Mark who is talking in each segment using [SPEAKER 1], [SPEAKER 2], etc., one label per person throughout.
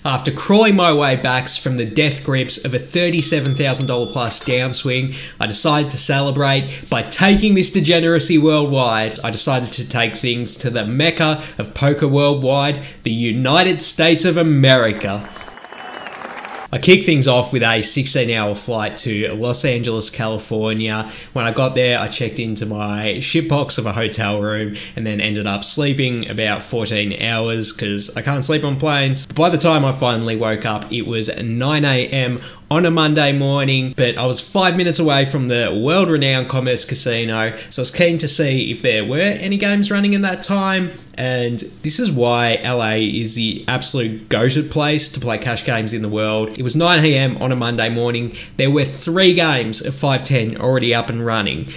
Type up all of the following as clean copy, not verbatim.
[SPEAKER 1] After crawling my way back from the death grips of a $37,000 plus downswing, I decided to celebrate by taking this degeneracy worldwide. I decided to take things to the mecca of poker worldwide, the United States of America. I kicked things off with a 16-hour flight to Los Angeles, California. When I got there, I checked into my shitbox of a hotel room and then ended up sleeping about 14 hours because I can't sleep on planes. By the time I finally woke up, it was 9 a.m. on a Monday morning, but I was 5 minutes away from the world-renowned Commerce Casino, so I was keen to see if there were any games running in that time. And this is why LA is the absolute go-to place to play cash games in the world. It was 9 a.m. on a Monday morning. There were 3 games of 510 already up and running.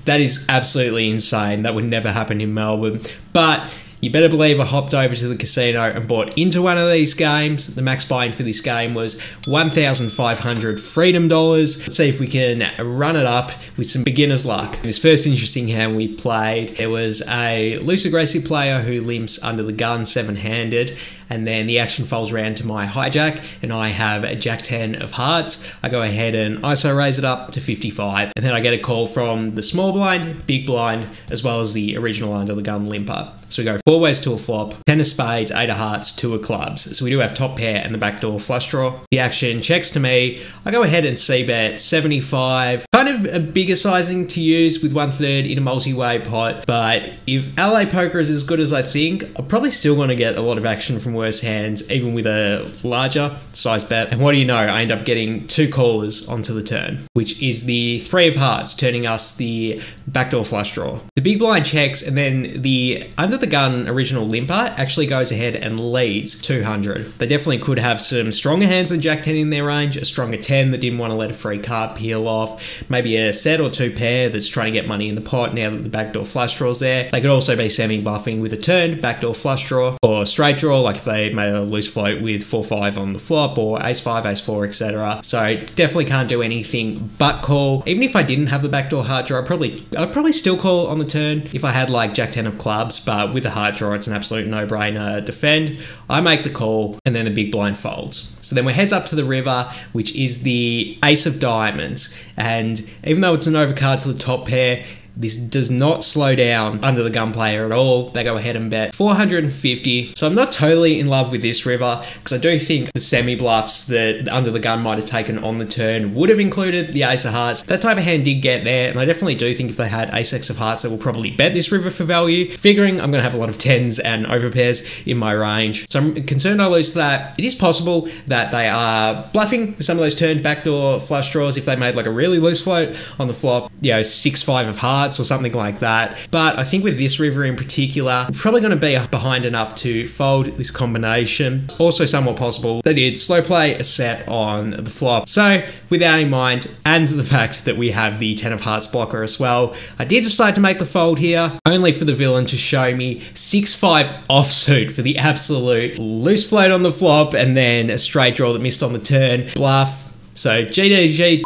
[SPEAKER 1] That is absolutely insane. That would never happen in Melbourne. But you better believe I hopped over to the casino and bought into one of these games. The max buy-in for this game was 1,500 freedom dollars. Let's see if we can run it up with some beginner's luck. In this first interesting hand we played, there was a loose aggressive player who limps under the gun 7-handed, and then the action folds around to my hijack, and I have a Jack 10 of hearts. I go ahead and ISO raise it up to 55, and then I get a call from the small blind, big blind, as well as the original under the gun limper. So we go 4 ways to a flop, 10 of spades, 8 of hearts, 2 of clubs. So we do have top pair and the backdoor flush draw. The action checks to me. I go ahead and c-bet 75. Kind of a bigger sizing to use with 1/3 in a multi-way pot, but if LA poker is as good as I think, I'm probably still going to get a lot of action from worse hands, even with a larger size bet. And what do you know, I end up getting 2 callers onto the turn, which is the 3 of hearts, turning us the backdoor flush draw. The big blind checks, and then the under the gun original limper actually goes ahead and leads 200. They definitely could have some stronger hands than Jack 10 in their range, a stronger 10 that didn't want to let a free card peel off, maybe a set or 2 pair that's trying to get money in the pot now that the backdoor flush draw's there. They could also be semi-bluffing with a turned backdoor flush draw, or straight draw, like if they made a loose float with 4-5 on the flop, or ace-5, ace-4, etc. So definitely can't do anything but call. Even if I didn't have the backdoor heart draw, I'd probably still call on the turn if I had like Jack 10 of clubs, but with the heart draw, it's an absolute no-brainer defend. I make the call, and then the big blind folds. So then we're heads up to the river, which is the ace of diamonds. And even though it's an overcard to the top pair, this does not slow down under the gun player at all. They go ahead and bet 450. So I'm not totally in love with this river, because I do think the semi-bluffs that under the gun might have taken on the turn would have included the ace of hearts. That type of hand did get there, and I definitely do think if they had ace-x of hearts, they will probably bet this river for value, figuring I'm going to have a lot of 10s and overpairs in my range. So I'm concerned I lose that. It is possible that they are bluffing with some of those turned backdoor flush draws if they made like a really loose float on the flop, you know, 6-5 of hearts or something like that. But I think with this river in particular, we're probably going to be behind enough to fold this combination. Also somewhat possible that it's slow play a set on the flop. So with that in mind, and the fact that we have the 10 of hearts blocker as well, I did decide to make the fold here, only for the villain to show me 6-5 offsuit for the absolute loose float on the flop, and then a straight draw that missed on the turn. Bluff. So GDG.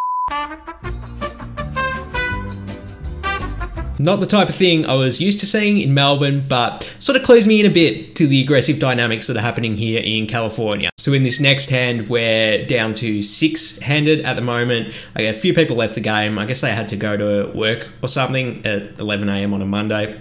[SPEAKER 1] Not the type of thing I was used to seeing in Melbourne, but sort of clues me in a bit to the aggressive dynamics that are happening here in California. So in this next hand, we're down to 6-handed at the moment. A few people left the game. I guess they had to go to work or something at 11 a.m. on a Monday.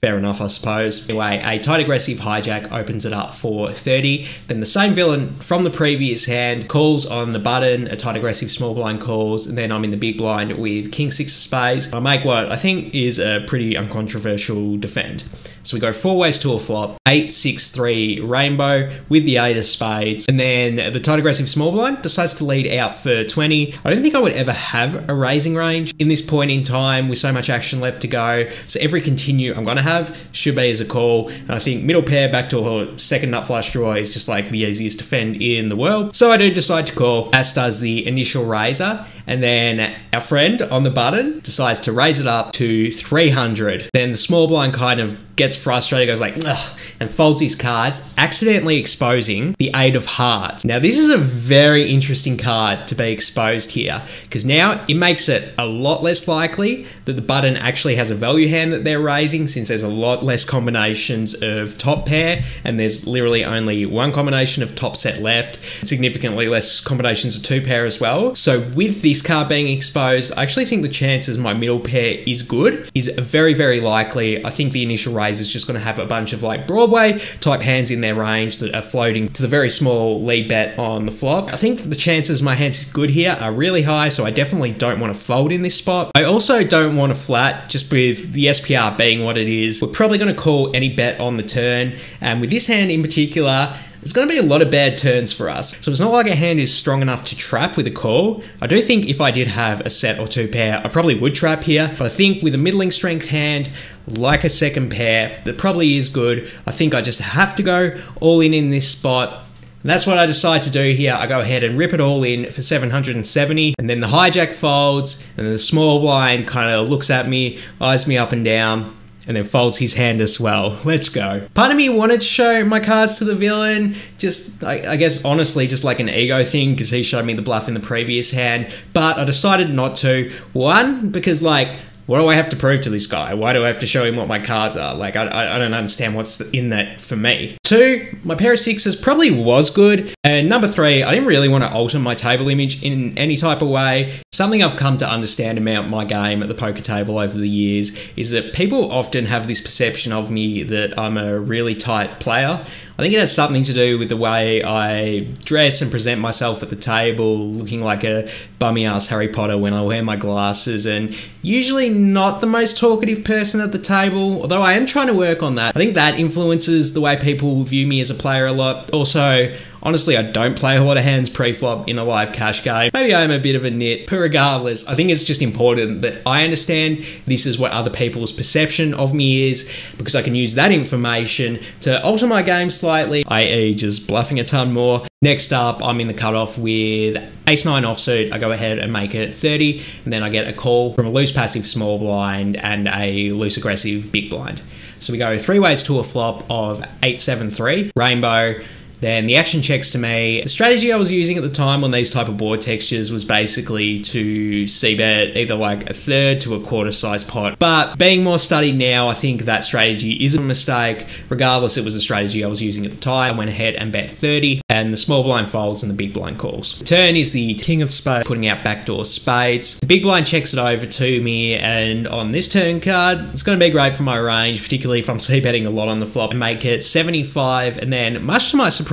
[SPEAKER 1] Fair enough, I suppose. Anyway, a tight aggressive hijack opens it up for 30. Then the same villain from the previous hand calls on the button, a tight aggressive small blind calls, and then I'm in the big blind with king 6 of spades. I make what I think is a pretty uncontroversial defend. So we go 4 ways to a flop, 8-6-3 rainbow with the 8 of spades, and then the tight aggressive small blind decides to lead out for 20. I don't think I would ever have a raising range in this point in time with so much action left to go. So every continue I'm going to have should be as a call, and I think middle pair backdoor second nut flush draw is just like the easiest defend in the world. So I do decide to call, as does the initial raiser, and then our friend on the button decides to raise it up to 300. Then the small blind kind of gets frustrated, goes like, ugh, and folds his cards, accidentally exposing the 8 of hearts. Now, this is a very interesting card to be exposed here, because now it makes it a lot less likely that the button actually has a value hand that they're raising, since there's a lot less combinations of top pair, and there's literally only one combination of top set left, significantly less combinations of 2 pair as well. So with this card being exposed, I actually think the chances my middle pair is good is very, very likely. I think the initial raise is just going to have a bunch of like Broadway type hands in their range that are floating to the very small lead bet on the flop. I think the chances my hands is good here are really high, so I definitely don't want to fold in this spot. I also don't want to flat, just with the SPR being what it is. We're probably going to call any bet on the turn, and with this hand in particular, there's going to be a lot of bad turns for us. So it's not like a hand is strong enough to trap with a call. I do think if I did have a set or 2 pair, I probably would trap here. But I think with a middling strength hand, like a second pair, that probably is good. I think I just have to go all in this spot. And that's what I decide to do here. I go ahead and rip it all in for 770, and then the hijack folds, and then the small blind kind of looks at me, eyes me up and down, and then folds his hand as well. Let's go. Part of me wanted to show my cards to the villain, just, I guess, honestly, just like an ego thing, because he showed me the bluff in the previous hand, but I decided not to. One, because like, what do I have to prove to this guy? Why do I have to show him what my cards are? Like, I don't understand what's in that for me. 2, my pair of 6s probably was good. And number 3, I didn't really want to alter my table image in any type of way. Something I've come to understand about my game at the poker table over the years is that people often have this perception of me that I'm a really tight player. I think it has something to do with the way I dress and present myself at the table, looking like a bummy ass Harry Potter when I wear my glasses, and usually not the most talkative person at the table, although I am trying to work on that. I think that influences the way people view me as a player a lot. Also, honestly, I don't play a lot of hands pre-flop in a live cash game. Maybe I'm a bit of a nit, but regardless, I think it's just important that I understand this is what other people's perception of me is, because I can use that information to alter my game slightly, i.e. just bluffing a ton more. Next up, I'm in the cutoff with ace-9 offsuit. I go ahead and make it 30, and then I get a call from a loose passive small blind and a loose aggressive big blind. So we go 3 ways to a flop of 8-7-3, rainbow. Then the action checks to me. The strategy I was using at the time on these type of board textures was basically to c-bet either like a 1/3 to a 1/4 size pot. But being more studied now, I think that strategy is a mistake. Regardless, it was a strategy I was using at the time. I went ahead and bet 30, and the small blind folds and the big blind calls. The turn is the king of spades, putting out backdoor spades. The big blind checks it over to me, and on this turn card, it's going to be great for my range, particularly if I'm c-betting a lot on the flop, and make it 75, and then much to my surprise,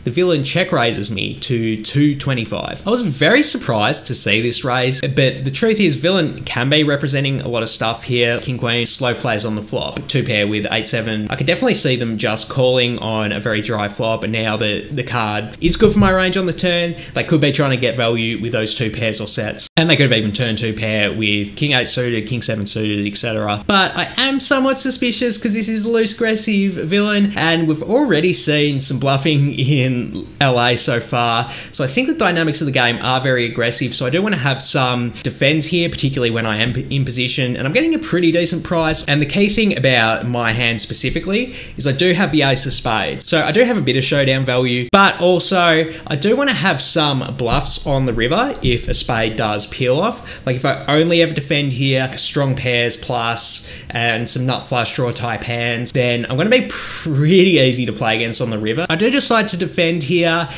[SPEAKER 1] the villain check raises me to 225. I was very surprised to see this raise, but the truth is villain can be representing a lot of stuff here. King Queen, slow plays on the flop, 2 pair with 8-7. I could definitely see them just calling on a very dry flop, and now the card is good for my range on the turn. They could be trying to get value with those 2 pairs or sets, and they could have even turned 2 pair with King 8 suited, King 7 suited, etc. But I am somewhat suspicious because this is loose aggressive villain, and we've already seen some bluffing in LA so far. So I think the dynamics of the game are very aggressive. So I do want to have some defense here, particularly when I am in position, and I'm getting a pretty decent price. And the key thing about my hand specifically is I do have the ace of spades. So I do have a bit of showdown value, but also I do want to have some bluffs on the river if a spade does peel off. Like if I only ever defend here, strong pairs plus and some nut flush draw type hands, then I'm going to be pretty easy to play against on the river. I do decide to defend here.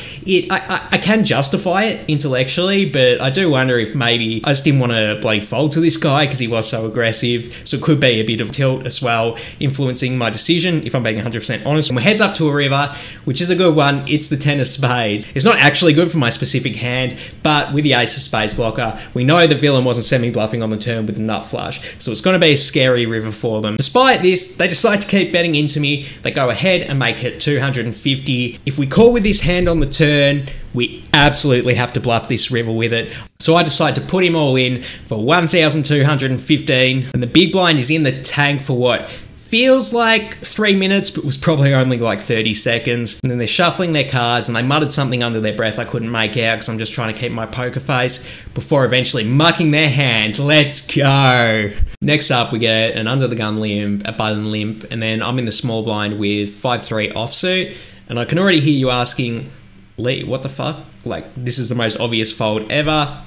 [SPEAKER 1] I can justify it intellectually, but I do wonder if maybe I just didn't want to bloody fold to this guy because he was so aggressive. So it could be a bit of tilt as well, influencing my decision if I'm being 100% honest. And we're heads up to a river, which is a good one. It's the 10 of spades. It's not actually good for my specific hand, but with the ace of spades blocker, we know the villain wasn't semi-bluffing on the turn with the nut flush. So it's going to be a scary river for them. Despite this, they decide to keep betting into me. They go ahead and make it 250. If we call with this hand on the turn, we absolutely have to bluff this river with it. So I decide to put him all in for 1,215, and the big blind is in the tank for what feels like 3 minutes, but was probably only like 30 seconds. And then they're shuffling their cards and they muttered something under their breath I couldn't make out because I'm just trying to keep my poker face, before eventually mucking their hand. Let's go. Next up, we get an under the gun limp, a button limp, and then I'm in the small blind with 5-3 offsuit. And I can already hear you asking, Lee, what the fuck? Like, this is the most obvious fold ever.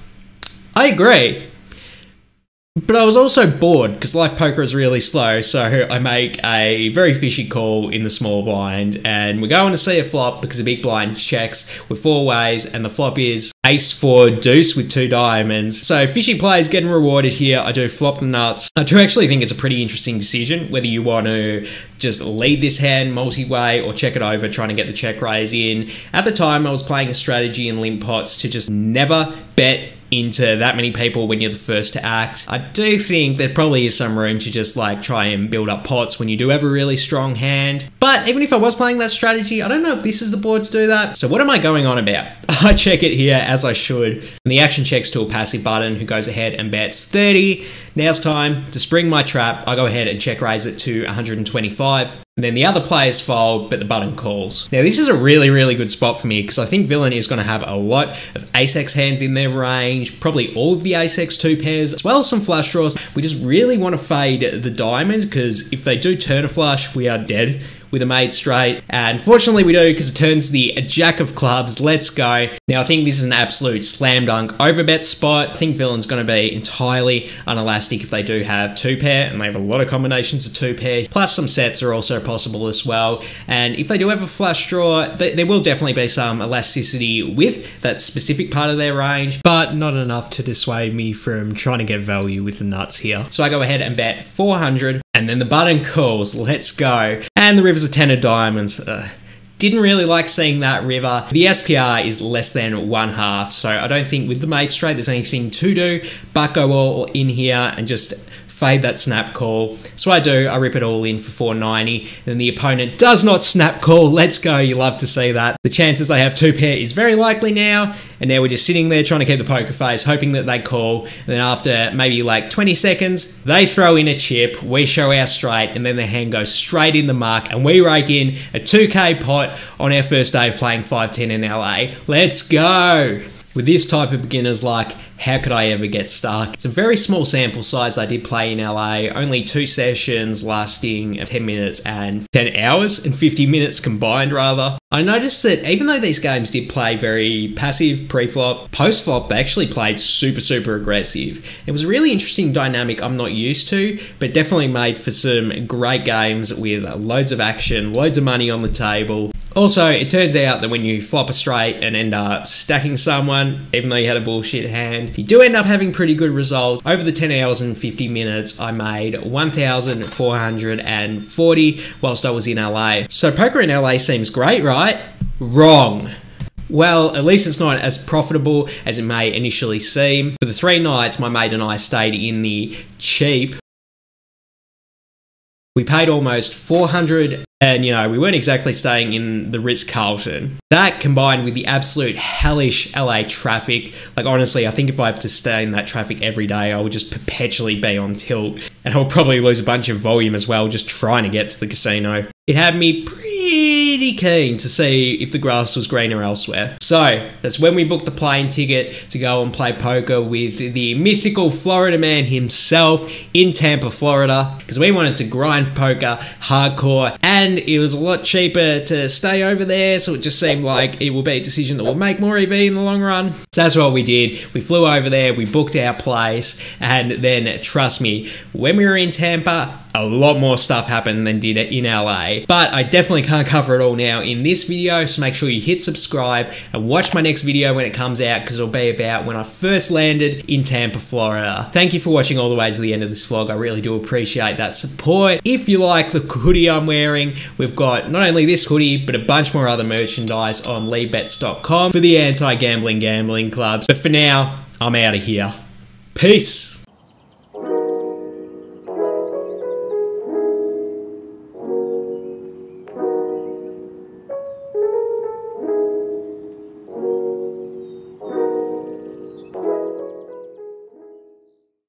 [SPEAKER 1] I agree. But I was also bored because live poker is really slow, so I make a very fishy call in the small blind, and we're going to see a flop because the big blind checks with 4 ways, and the flop is ace-4 deuce with 2 diamonds. So fishy plays getting rewarded here. I do flop the nuts. I do actually think it's a pretty interesting decision whether you want to just lead this hand multi-way or check it over trying to get the check raise in. At the time, I was playing a strategy in limp pots to just never bet into that many people when you're the first to act. I do think there probably is some room to just like try and build up pots when you do have a really strong hand. But even if I was playing that strategy, I don't know if this is the board to do that. So what am I going on about? I check it here as I should. And the action checks to a passive button who goes ahead and bets 30. Now's time to spring my trap. I go ahead and check raise it to 125. And then the other players fold, but the button calls. Now this is a really, really good spot for me because I think villain is going to have a lot of ace-x hands in their range, probably all of the ace-x 2 pairs, as well as some flush draws. We just really want to fade the diamond because if they do turn a flush, we are dead with a made straight. And fortunately we do because it turns the jack of clubs. Let's go. Now I think this is an absolute slam dunk overbet spot. I think villain's going to be entirely unelastic if they do have 2 pair, and they have a lot of combinations of 2 pair. Plus some sets are also possible as well. And if they do have a flush draw, there will definitely be some elasticity with that specific part of their range, but not enough to dissuade me from trying to get value with the nuts here. So I go ahead and bet 400. And then the button calls, let's go. And the river's a 10 of diamonds. Didn't really like seeing that river. The SPR is less than 1/2, so I don't think with the mate straight there's anything to do but go all in here and just fade that snap call. So I do, I rip it all in for 490, and then the opponent does not snap call. Let's go, you love to see that. The chances they have 2 pair is very likely now, and now we're just sitting there trying to keep the poker face, hoping that they call, and then after maybe like 20 seconds, they throw in a chip, we show our straight, and then the hand goes straight in the mark, and we rake in a 2K pot on our first day of playing 510 in LA. Let's go! With this type of beginner's luck, how could I ever get stuck? It's a very small sample size I did play in LA, only 2 sessions lasting 10 minutes and 10 hours and 50 minutes combined rather. I noticed that even though these games did play very passive pre-flop, post-flop they actually played super aggressive. It was a really interesting dynamic I'm not used to, but definitely made for some great games with loads of action, loads of money on the table. Also, it turns out that when you flop a straight and end up stacking someone, even though you had a bullshit hand, you do end up having pretty good results. Over the 10 hours and 50 minutes, I made 1,440 whilst I was in LA. So poker in LA seems great, right? Wrong. Well, at least it's not as profitable as it may initially seem. For the 3 nights, my mate and I stayed in the cheap. We paid almost 400, and you know, we weren't exactly staying in the Ritz-Carlton. That combined with the absolute hellish LA traffic, like honestly, I think if I have to stay in that traffic every day, I would just perpetually be on tilt. And I'll probably lose a bunch of volume as well, just trying to get to the casino. It had me pretty keen to see if the grass was greener elsewhere. So that's when we booked the plane ticket to go and play poker with the mythical Florida man himself in Tampa, Florida, because we wanted to grind poker hardcore, and it was a lot cheaper to stay over there, so it just seemed like it would be a decision that would make more EV in the long run. So that's what we did. We flew over there, we booked our place, and then trust me, when we were in Tampa, a lot more stuff happened than did in LA. But I definitely can't cover it all now in this video, so make sure you hit subscribe and watch my next video when it comes out, because it'll be about when I first landed in Tampa, Florida. Thank you for watching all the way to the end of this vlog. I really do appreciate that support. If you like the hoodie I'm wearing, we've got not only this hoodie, but a bunch more other merchandise on leebets.com for the anti-gambling gambling clubs. But for now, I'm out of here. Peace.